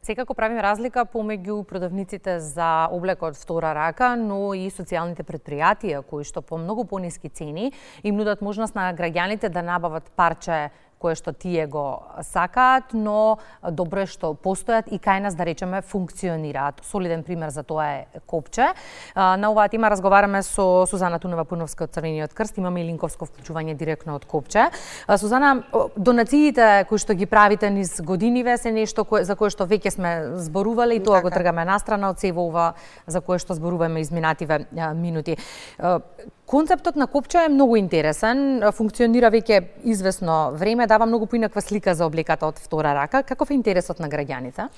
Секако правиме разлика помеѓу продавниците за облека од втора рака, но и социјалните претпријатија кои што по многу пониски цени им нудат можност на граѓаните да набават парче кое што тие го сакаат, но добро е што постојат и кај нас, да речеме, функционираат. Солиден пример за тоа е Копче. На оваа тема разговараме со Сузана Тунева-Пуновска од Црвениот крст. Имаме и линковско вклучување директно од Копче. Сузана, донациите кои што ги правите низ годиниве се нешто за кое што веќе сме зборувале и тоа го тргаме настрана од сево ова за кое што зборуваме изминативе минути. Концептот на Копче е многу интересен, функционира веќе известно време, дава многу поинаква слика за облеката од втора рака. Каков е интересот на граѓаните?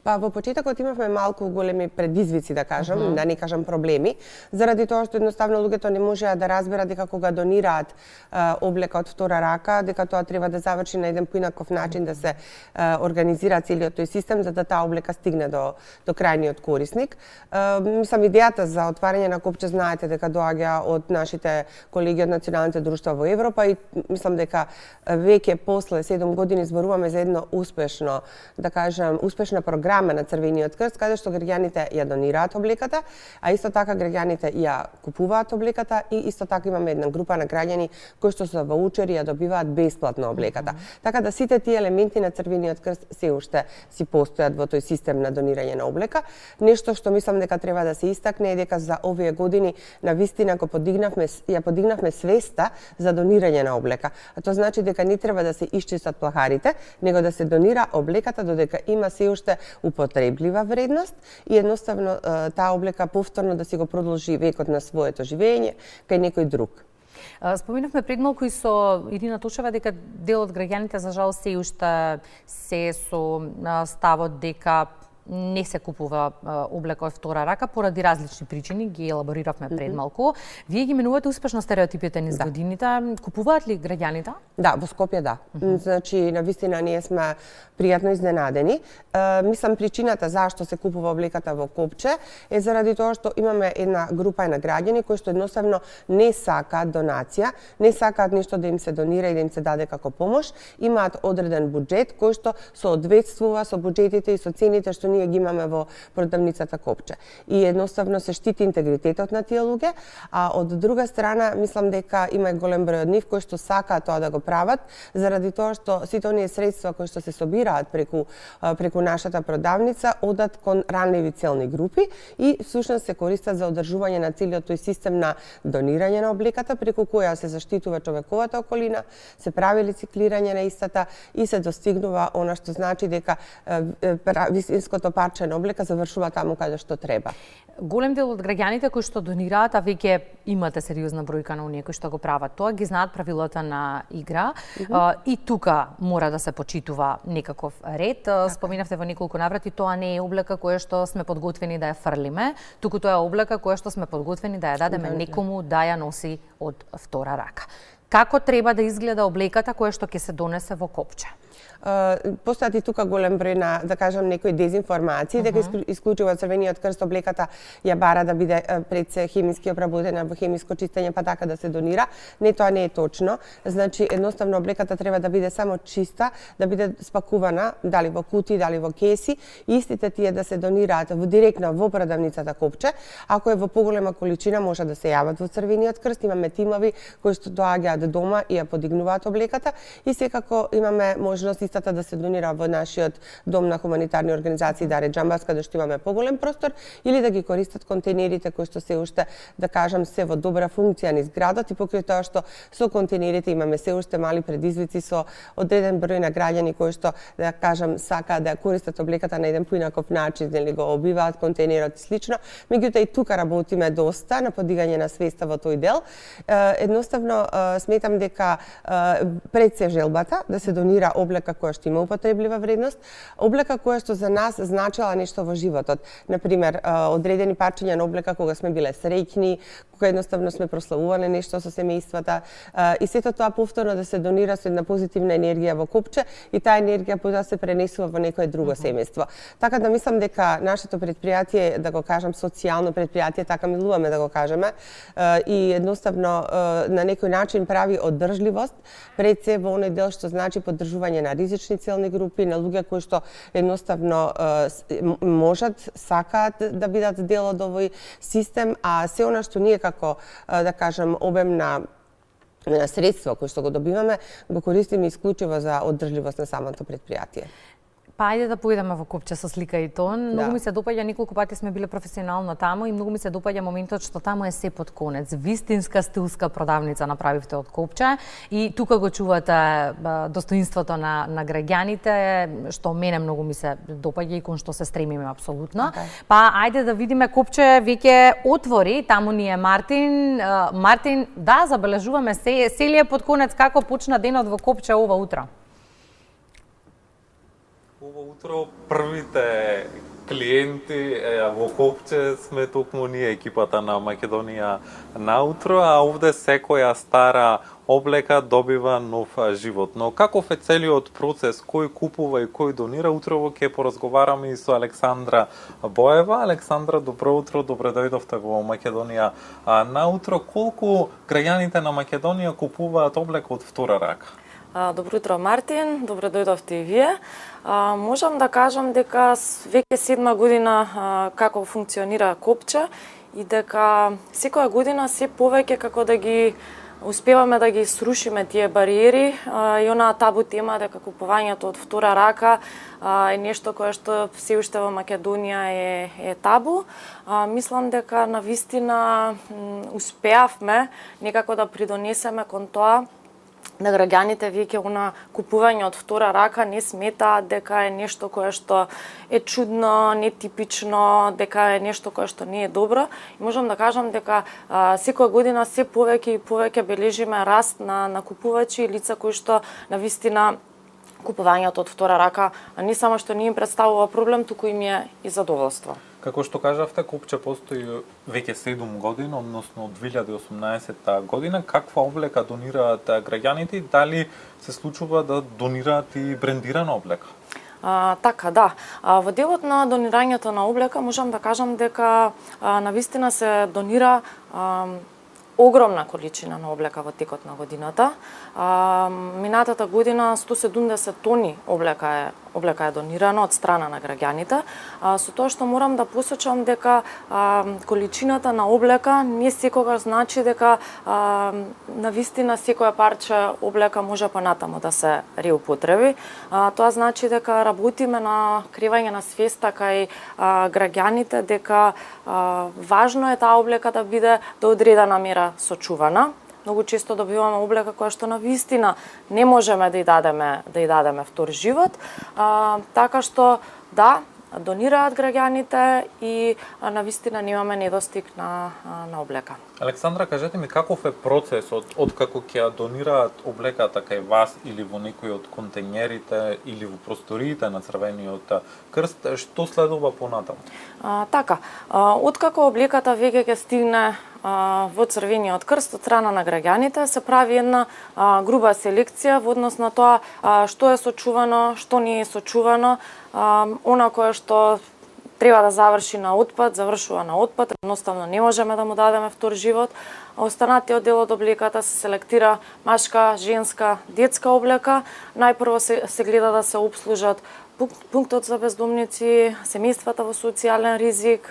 Па во почетокот имавме малку големи предизвици, да кажам, да не кажам проблеми, заради тоа што едноставно луѓето не можеа да разберат дека кога донираат облека од втора рака, дека тоа треба да заврши на еден поинаков начин, да се организира целиот тој систем за да таа облека стигне до крајниот корисник. Мислам, идејата за отварање на Копче знаете дека доаѓа од нашите колеги од националните друштва во Европа и мислам дека веќе после 7 години зборуваме за едно успешно, да кажам, успешна програма на Црвениот крст, каде што граѓаните ја донираат облеката, а исто така граѓаните ја купуваат облеката и исто така имаме една група на граѓани кои што се ваучери ја добиваат бесплатно облеката. Така да сите тие елементи на Црвениот крст се уште си постојат во тој систем на донирање на облека. Нешто што мислам дека треба да се истакне е дека за овие години навистина го подигнавме свеста за донирање на облека. А тоа значи дека не треба да се исчистат плахарите, него да се донира облеката додека има се уште употреблива вредност и едноставно таа облека повторно да си го продолжи векот на своето живење кај некој друг. Споминавме пред малку и со Ирина Тошева дека дел од граѓаните за жал се уште се со ставот дека не се купува облека од втора рака поради различни причини, ги елабориравме пред малку. Вие ги менувате успешно стереотипите низ годините. Купуваат ли граѓаните? Да, во Скопје да. Значи, навистина ние сме пријатно изненадени. Мислам, причината зашто се купува облеката во Копче е заради тоа што имаме една група на граѓани кои што едноставно не сакаат донација, не сакаат нешто да им се донира и да им се даде како помош, имаат одреден буџет кој што соодветствува со буџетите и со цените што ние ги имаме во продавницата Копче. И едноставно се штити интегритетот на тие луѓе, а од друга страна мислам дека има голем број од нив кои што сакаат тоа да го прават, заради тоа што сите оние средства кои што се собираат преку нашата продавница одат кон ранливи целни групи и всушност се користат за одржување на целиот тој систем на донирање на облеката преку која се заштитува човековата околина, се прави рециклирање на истата и се достигнува она што значи дека вистинското парче на облека завршува таму каде што треба. Голем дел од граѓаните кои што донираат, а веќе имате сериозна бројка на оние кои што го прават тоа, ги знаат правилата на игра и тука мора да се почитува некаков ред. Споминавте во неколку наврати, тоа не е облека која што сме подготвени да ја фрлиме, туку тоа е облека која што сме подготвени да ја дадеме некому да ја носи од втора рака. Како треба да изгледа облеката која што ќе се донесе во Копче? Постојат и тука голем број на, да кажам, некои дезинформации, дека исклучува Црвениот крст облеката ја бара да биде пред се хемиски обработена во хемиско чистење, па така да се донира. Не, тоа не е точно. Значи, едноставно облеката треба да биде само чиста, да биде спакувана, дали во кутии, дали во кеси, и истите тие да се донираат директно во продавницата Копче. Ако е во поголема количина, може да се јават во Црвениот крст. Имаме тимови кои што доаѓаат дома и ја подигнуваат облеката и секако имаме можност истата да се донира во нашиот дом на хуманитарни организации Даре Џамбас, каде што имаме поголем простор, или да ги користат контейнерите кои што се уште, да кажам, се во добра функција низ градот и покрај тоа што со контейнерите имаме се уште мали предизвици со одреден број на граѓани кои што, да кажам, сакаат да користат облеката на еден поинаков начин, нели го обиваат контейнерот и слично. Меѓутоа и тука работиме доста на подигање на свеста во тој дел. Едноставно сметам дека пред се желбата да се донира облека која што има употреблива вредност, облека која што за нас значила нешто во животот. Например, одредени парчиња на облека кога сме биле среќни, кога едноставно сме прославувале нешто со семејствата и сето тоа повторно да се донира со една позитивна енергија во Копче и таа енергија потоа се пренесува во некое друго семејство. Така да мислам дека нашето претпријатие, да го кажам, социјално претпријатие, така милуваме да го кажеме, и едноставно на некој начин прави оддржливост пред се во оној дел што значи поддржување вклучување на ризични целни групи, на луѓе кои што едноставно можат, сакаат да бидат дел од овој систем, а се она што ние како, да кажем, обем на средства кои што го добиваме, го користиме исклучиво за одржливост на самото предпријатие. Па ајде да поидеме во Копче со слика и тон. Многу Да. ми се допаѓа, неколку пати сме биле професионално таму и многу ми се допаѓа моментот што таму е се под конец. Вистинска стилска продавница направивте од Копче и тука го чувате достоинството на граѓаните, што мене многу ми се допаѓа и кон што се стремиме апсолутно. Па ајде да видиме, Копче веќе отвори, таму ни е Мартин. Мартин, да, забележуваме се ли е под конец, како почна денот во Копче ова утро? Ова утро првите клиенти во Копче сме токму ние, екипата на Македонија наутро, а овде секоја стара облека добива нов живот. Но каков е целиот процес, кој купува и кој донира, утрово ќе поразговараме и со Александра Боева. Александра, добро утро, добре дојдовте во Македонија наутро. Колку граѓаните на Македонија купуваат облека од втора рака? Добро утро, Мартин. Добре дојдовте и вие. Можам да кажам дека веќе 7 година како функционира Копче и дека секоја година се повеќе како да ги успеваме да ги срушиме тие бариери и онаа табу тема дека купувањето од втора рака е нешто кое што се уште во Македонија е табу. Мислам дека навистина успеавме некако да придонесеме кон тоа на граѓаните веќе она купување од втора рака не сметаат дека е нешто кое што е чудно, нетипично, дека е нешто кое што не е добро. И можам да кажам дека секоја година се повеќе и повеќе бележиме раст на купувачи и лица кои што навистина купувањето од втора рака не само што не им представува проблем, туку им е и задоволство. Како што кажавте, Копче постои веќе 7 години, односно од 2018 година. Каква облека донираат граѓаните? Дали се случува да донираат и брендирана облека? Така, да. Во делот на донирањето на облека можам да кажам дека навистина се донира огромна количина на облека во текот на годината. Минатата година 170 тони облека е донирано од страна на граѓаните. Со тоа што морам да посочам дека количината на облека не секогаш значи дека навистина секоја парче облека може понатаму да се реупотреби. Тоа значи дека работиме на кривање на свеста кај граѓаните дека важно е таа облека да биде до одредена мера сочувана. Многу често добиваме облека која што навистина не можеме да ја дадеме втор живот. Така што да, донираат граѓаните и навистина немаме недостиг на облека. Александра, кажете ми каков е процесот од како ќе донираат облеката кај вас или во некој од контењерите или во просториите на Црвениот крст, што следува понатаму? Така, откако облеката веќе ќе стигне во Црвениот крст од страна на граѓаните, се прави една груба селекција во однос на тоа што е сочувано, што не е сочувано, она кое што треба да заврши на отпад, завршува на отпад, едноставно не можеме да му дадеме втор живот. Останатиот дел од облеката се селектира машка, женска, детска облека. Најпрво се гледа да се обслужат пунктот за бездомници, семејствата во социјален ризик,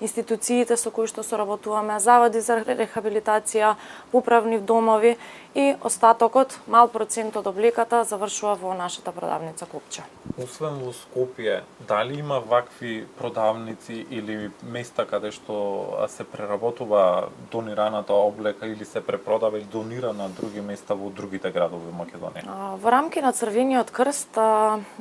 институциите со кои што соработуваме, заводи за рехабилитација, поправни домови и остатокот, мал процент од облеката завршува во нашата продавница Копче. Освен во Скопје, дали има вакви продавници или места каде што се преработува донираната облека или се препродава или донира на други места во другите градови во Македонија? Во рамки на Црвениот крст,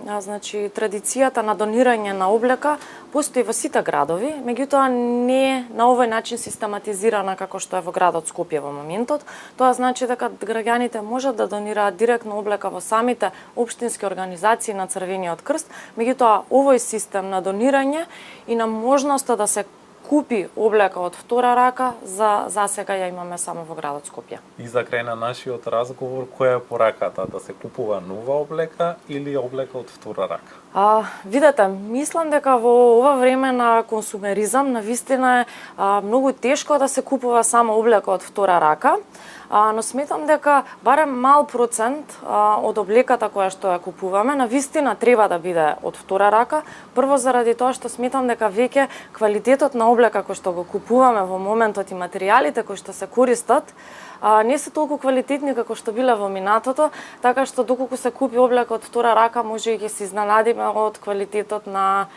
значи традицијата на донирање на облека постои во сите градови, меѓутоа не е на овој начин систематизирана како што е во градот Скопје во моментот. Тоа значи дека граѓаните можат да донираат директно облека во самите општински организации на Црвениот крст, меѓутоа овој систем на донирање и на можноста да се купи облека од втора рака, за сега ја имаме само во градот Скопје. И за крај на нашиот разговор, која е пораката, да се купува нова облека или облека од втора рака? Видете, мислам дека во ова време на консумеризам навистина е многу тешко да се купува само облека од втора рака. но сметам дека барем мал процент од облеката која што ја купуваме навистина треба да биде од втора рака. Прво заради тоа што сметам дека веќе квалитетот на облека кој што го купуваме во моментот и материјалите кои што се користат не се толку квалитетни како што биле во минатото, така што доколку се купи облека од втора рака може и ќе се изненадиме од квалитетот на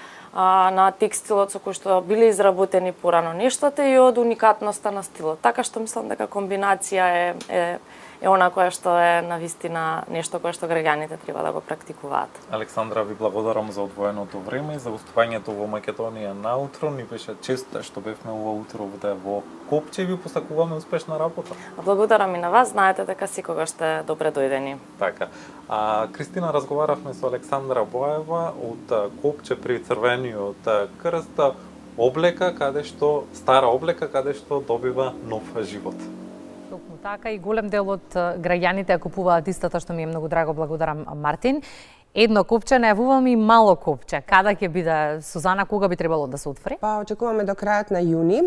текстилот со кој што биле изработени порано нештата и од уникатноста на стилот. Така што мислам дека комбинација е она која што е навистина нешто кое што граѓаните треба да го практикуваат. Александра, ви благодарам за одвоеното време и за гостувањето во Македонија наутро. Ни беше чест што бевме ова утро овде во Копче и ви посакуваме успешна работа. Благодарам и на вас, знаете дека секогаш сте добре дојдени. Така. Кристина, разговаравме со Александра Боева од Копче при Црвениот крст, облека каде што стара облека каде што добива нов живот. Токму така, и голем дел од граѓаните ја купуваат истото, што ми е многу драго, благодарам Мартин. Едно копче, најавувам и мало копче. Када ќе биде, Сузана, кога би требало да се отвори? Па очекуваме до крајот на јуни.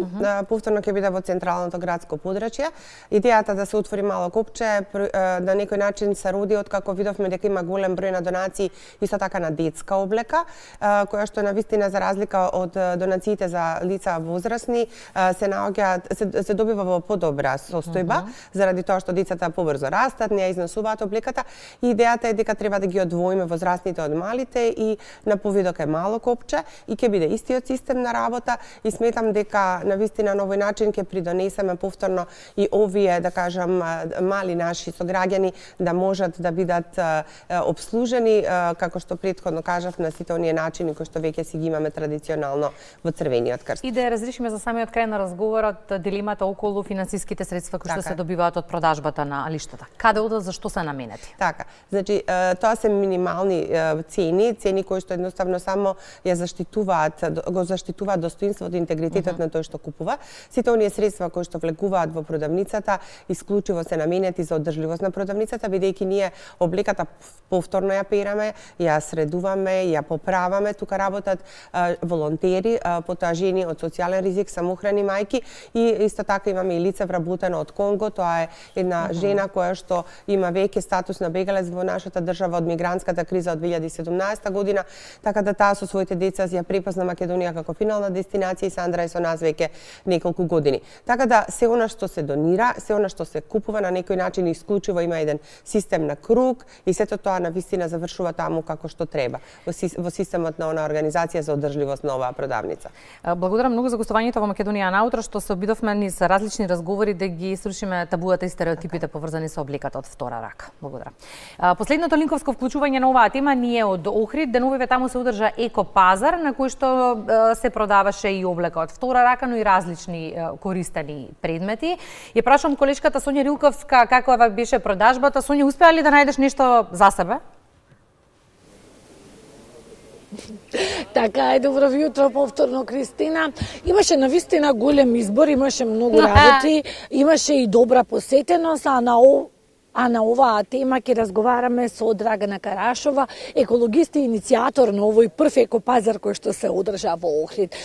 Повторно ќе биде во централното градско подрачје. Идејата да се отвори мало копче на некој начин се роди од како видовме дека има голем број на донации исто така на детска облека, која што навистина за разлика од донациите за лица возрастни се добива во подобра состојба заради тоа што децата побрзо растат, не ја износуваат облеката и идејата е дека треба да ги одвоиме возрастните од малите и на повидок е мало копче и ќе биде истиот систем на работа и сметам дека навистина на овој начин ќе придонесеме повторно и овие, да кажам, мали наши сограѓани да можат да бидат обслужени како што претходно кажав на сите оние начини кои што веќе си ги имаме традиционално во Црвениот крст. И да ја разрешиме за самиот крај на разговорот дилемата околу финансиските средства кои што се добиваат од продажбата на алиштата. Каде одат, за што се наменети? Така, значи тоа се минимални цени кои што едноставно само ја го заштитуваат достоинството и интегритетот на тој што купува. Сите оние средства кои што влегуваат во продавницата исклучиво се наменети за одржливост на продавницата, бидејќи ние облеката повторно ја пераме, ја средуваме, ја поправаме, тука работат волонтери, потоа жени од социјален ризик, самохрани мајки и исто така имаме и лице вработено од Конго, тоа е една жена која што има веќе статус на бегалец во нашата држава од мигрантската криза од 2017 година, така да таа со своите деца ја препозна Македонија како финална дестинација и Сандра е со нас веќе неколку години. Така да се она што се донира, се она што се купува на некој начин исклучиво има еден систем на круг и сето тоа навистина завршува таму како што треба во системот на она организација за одржливост на оваа продавница. Благодарам многу за гостувањето во Македонија наутро, што се обидовме низ различни разговори да ги срушиме табуата и стереотипите поврзани со облеката од втора рака. Благодарам. Последното линковско вклучување на оваа тема ние од Охрид. Деновиве таму се одржа еко пазар на кој што се продаваше и облека од втора рака, но и различни користени предмети. Ја прашам колешката Сонја Рилковска каква беше продажбата. Сонја, успеа ли да најдеш нешто за себе? Така е, добро утро повторно, Кристина. Имаше навистина голем избор, имаше многу работи, имаше и добра посетеност, а на оваа тема ќе разговараме со Драгана Карашова, екологист и иницијатор на овој прв екопазар кој што се одржа во Охрид.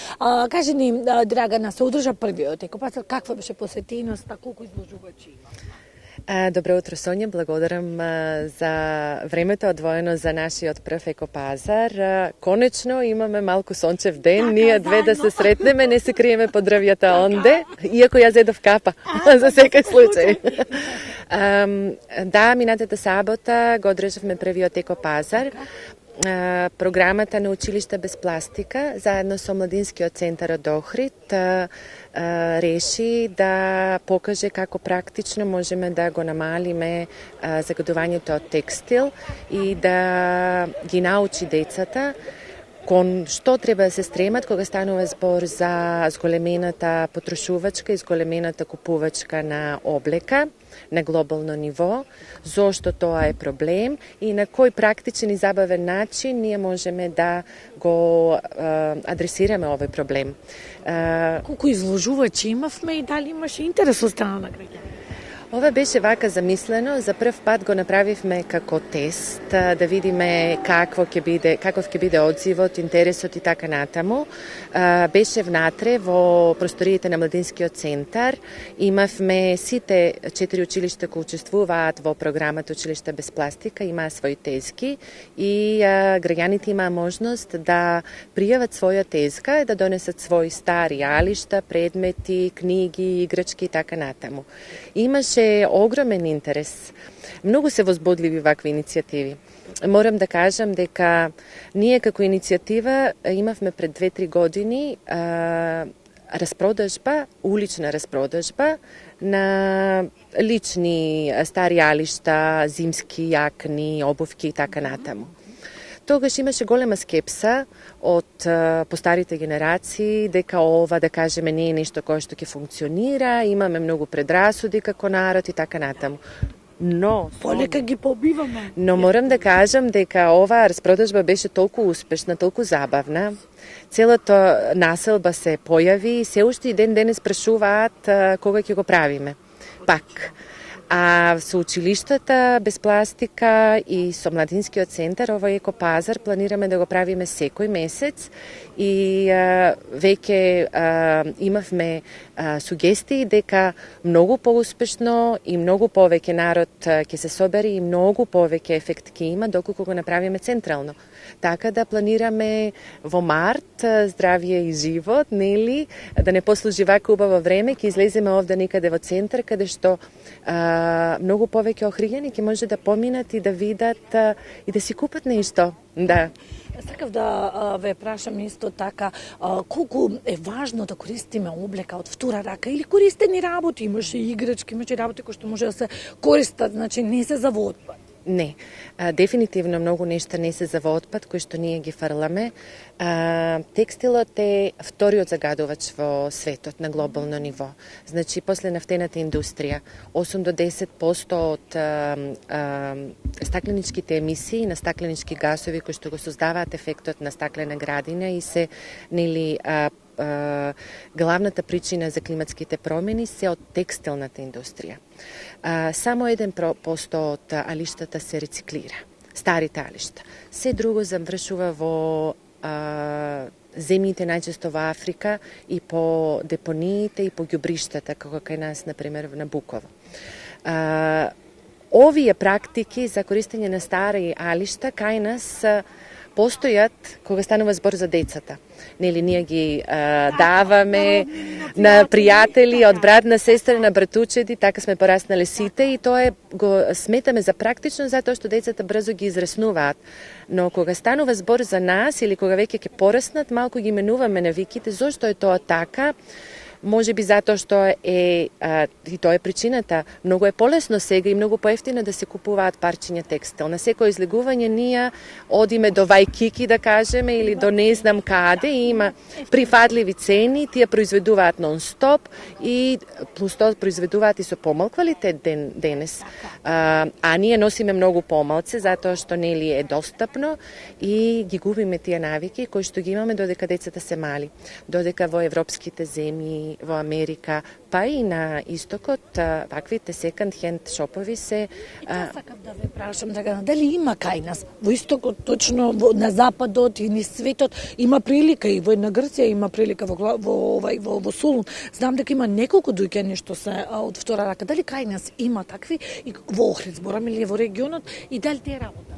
Кажи ни, Драгана, се одржа првиот екопазар, каква беше посетеноста, колку изложувачи има? Добро утро, Сонја. Благодарам за времето одвоено за нашиот прв екопазар. Конечно имаме малку сончев ден, ние две да се сретнеме, не се криеме под дрвјата онде, иако ја зедов капа, за секој случај. Да, минатата сабота го одржавме првиот екопазар. Програмата на училиште без пластика, заедно со Младинскиот центар од Охрид, реши да покаже како практично можеме да го намалиме загадувањето од текстил и да ги научи децата кон што треба да се стремат кога станува збор за зголемената потрошувачка и зголемената купувачка на облека на глобално ниво, зошто тоа е проблем и на кој практичен и забавен начин ние можеме да го адресираме овој проблем. Колку изложувачи имавме и дали имаше интерес од страна на граѓаните? Ова беше вака замислено, за прв пат го направивме како тест, да видиме каков ќе биде одзивот, интересот и така натаму. Беше внатре во просториите на Младинскиот центар. Имавме сите 4 училишта кои учествуваат во програмата Училишта без пластика, имаа своји тезги и граѓаните имаа можност да пријават своја тезга и да донесат своји стари алишта, предмети, книги, играчки и така натаму. Имаше огромен интерес. Многу се возбудливи вакви иницијативи. Морам да кажам дека ние како иницијатива имавме пред 2-3 години распродажба, улична распродажба на лични стари алишта, зимски јакни, обувки и така натаму. Тогаш имаше голема скепса од постарите генерации дека ова, да кажеме, не е нешто кое што ќе функционира, имаме многу предрасуди како народ и така натаму. Но полека ги побиваме. Но морам да кажам дека оваа распродажба беше толку успешна, толку забавна. Целата населба се појави и се уште и ден денес прашуваат кога ќе го правиме. Пак. А со училиштата без пластика и со Младинскиот центар, овој екопазар, планираме да го правиме секој месец и веќе имавме сугестии дека многу поуспешно и многу повеќе народ ќе се собери и многу повеќе ефект ќе има доколку го направиме централно. Така да планираме во март, здравје и живот, нели, да не послужи вака убаво време, ќе излеземе овде некаде во центар, каде што многу повеќе охриѓани ќе може да поминат и да видат и да си купат нешто. Да. Сакав да ве прашам исто така, колку е важно да користиме облека од втора рака или користени работи, имаше играчки, имаше работи кои што може да се користат, значи не се за во отпад. Не, дефинитивно многу нешта не се за во отпад кои што ние ги фрламе. Текстилот е вториот загадувач во светот на глобално ниво. Значи, после нафтената индустрија, 8 до 10% од стакленичките емисии на стакленички гасови кои што го создаваат ефектот на стаклена градина и се, нели, главната причина за климатските промени се од текстилната индустрија. Само 1% од алиштата се рециклира, старите алишта. Се друго завршува во земјите, најчесто во Африка, и по депониите и по ѓубриштата, како кај нас, например, на Буково. Овие практики за користење на стари алишта кај нас постојат кога станува збор за децата. Нели, ние ги даваме на пријатели, од брат на сестра, на братучеди, така сме пораснале сите и тоа го сметаме за практично затоа што децата брзо ги израснуваат. Но кога станува збор за нас или кога веќе ќе пораснат, малку ги менуваме навиките. Зошто е тоа така? Може би затоа што и тоа е причината. Многу е полесно сега и многу поевтино да се купуваат парчиња текстил. На секој излегување ние одиме до Вајкики, да кажеме, или до не знам каде, и има прифатливи цени, тие произведуваат нон-стоп и плюс тоа произведуваат и со помал квалитет денес. А ние носиме многу помалце затоа што нели е достапно и ги губиме тие навики кои што ги имаме додека децата се мали. Додека во европските земји, во Америка, па и на истокот, ваквите секонд-хенд шопови се... Сакам да ве прашам, дали има кај нас, во истокот, точно на западот и низ светот, има прилика и во една Грција, има прилика во Солун. Знам дека има неколку доаѓања што се од втора рака. Дали кај нас има такви и во Охрид, зборам, или во регионот, и дали те работат?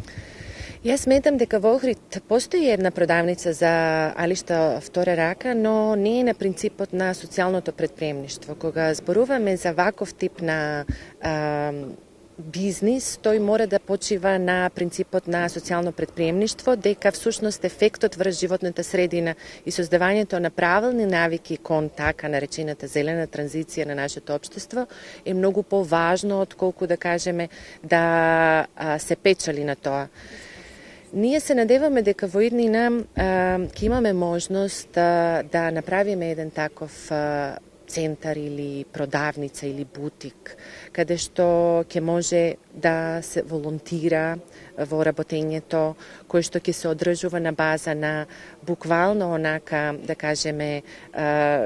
Јас сметам дека во Охрид постои една продавница за алишта втора рака, но не е на принципот на социјалното предприемништво. Кога зборуваме за ваков тип на бизнис, тој мора да почива на принципот на социјално предприемништво, дека всушност ефектот врз животната средина и создавањето на правилни навики кон така наречената зелена транзиција на нашето општество е многу поважно отколку, да кажеме, да се печали на тоа. Ние се надеваме дека во иднина ќе имаме можност да направиме еден таков центар или продавница или бутик, каде што ќе може да се волонтира во работењето, кој што ќе се одржува на база на буквално онака, да кажеме,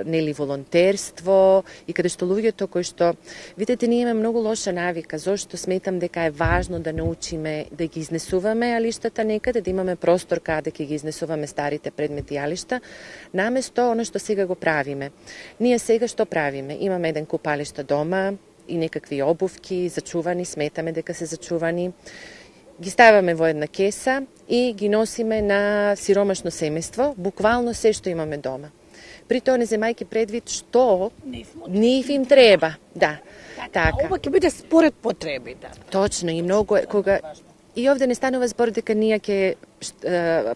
нели волонтерство и каде што луѓето кои што, видите, ние имаме многу лоша навика, зошто сметам дека е важно да научиме да ги изнесуваме алиштата некаде, да имаме простор каде ќе ги изнесуваме старите предмети алишта, наместо оно што сега го правиме. Ние сега што правиме? Имаме еден куп алишта дома и некакви обувки, зачувани, сметаме дека се зачувани, ги ставаме во една кеса и ги носиме на сиромашно семејство, буквално се што имаме дома. При тоа не земајќи предвид што нив им треба. Да, така. Ова ќе биде според потребите. Точно, и многу кога и овде не станува збор дека ние ќе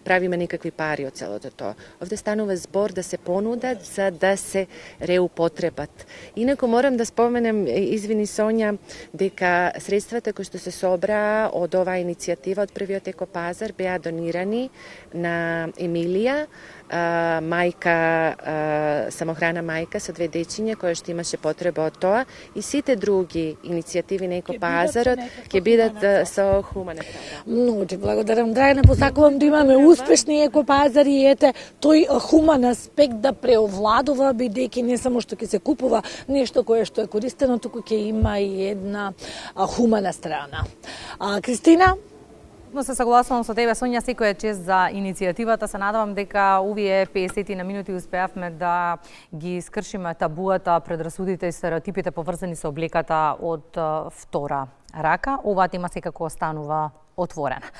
правиме некакви пари од целото тоа. Овде станува збор да се понудат за да се реупотребат. Инаку морам да споменем, извини Сонја, дека средствата кои што се собраа од оваа иницијатива од првиот екопазар беа донирани на Емилија, мајка, самохрана мајка со 2 дечиња која што имаше потреба од тоа, и сите други иницијативи на екопазарот ќе бидат со хумана страна. Многу ти благодарам, Драгана, посакувам да имаме успешни екопазари и ете тој хуман аспект да преовладува, бидејќи не само што ќе се купува нешто кое што е користено, туку ќе има и една хумана страна. Кристина? Но се согласувам со тебе, Сонја, секоја чест за иницијативата. Се надевам дека овие 50 на минути успеавме да ги скршиме табуата, предрасудите и стереотипите поврзани со облеката од втора рака. Оваа тема секако останува отворена.